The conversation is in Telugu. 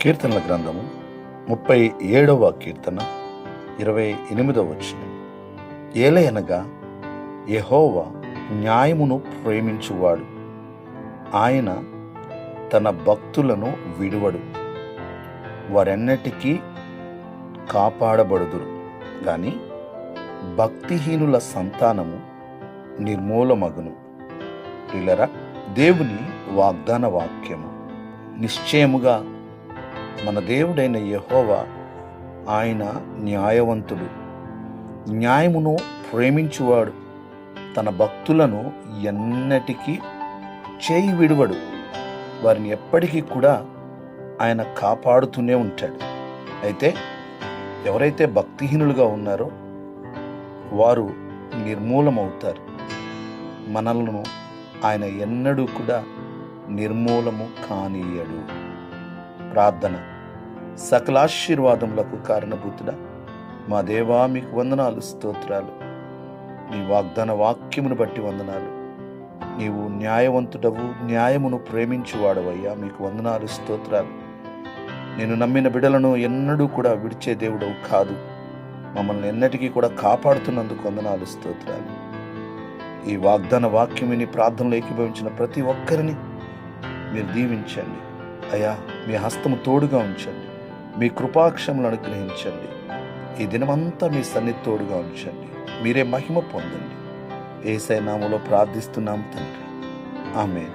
కీర్తనల గ్రంథము 37వ కీర్తన 28వ వచనం. ఏలయనగా యెహోవా న్యాయమును ప్రేమించువాడు, ఆయన తన భక్తులను విడువడు, వారెన్నటికీ కాపాడబడుదురు. గాని భక్తిహీనుల సంతానము నిర్మూలమగును. ప్రియులరా, దేవుని వాగ్దాన వాక్యము నిశ్చయముగా మన దేవుడైన యెహోవా ఆయన న్యాయవంతుడు, న్యాయమును ప్రేమించువాడు, తన భక్తులను ఎన్నటికీ చేయి విడువడు, వారిని ఎప్పటికీ కూడా ఆయన కాపాడుతూనే ఉంటాడు. అయితే ఎవరైతే భక్తిహీనులుగా ఉన్నారో వారు నిర్మూలమవుతారు. మనలను ఆయన ఎన్నడూ కూడా నిర్మూలము కానీయడు. ప్రార్థన. సకలాశీర్వాదములకు కారణభూతుడా మా దేవా, మీకు వందనాలు, స్తోత్రాలు. నీ వాగ్దాన వాక్యమును బట్టి వందనాలు. నీవు న్యాయవంతుడవు, న్యాయమును ప్రేమించువాడవయ్యా, మీకు వందనాలు, స్తోత్రాలు. నేను నమ్మిన బిడ్డలను ఎన్నడూ కూడా విడిచే దేవుడవు కాదు. మమ్మల్ని ఎన్నటికీ కూడా కాపాడుతున్నందుకు వందనాలు, స్తోత్రాలు. ఈ వాగ్దాన వాక్యం విని ప్రార్థనలు ఏకీభవించిన ప్రతి ఒక్కరిని మీరు దీవించండి అయ్యా. మీ హస్తము తోడుగా ఉంచండి, మీ కృపాక్షములను అనుగ్రహించండి. ఈ దినమంతా మీ సన్నిధి తోడుగా ఉంచండి. మీరే మహిమ పొందండి. యేసయ్య నామములో ప్రార్థిస్తున్నాము తండ్రి, ఆమేన్.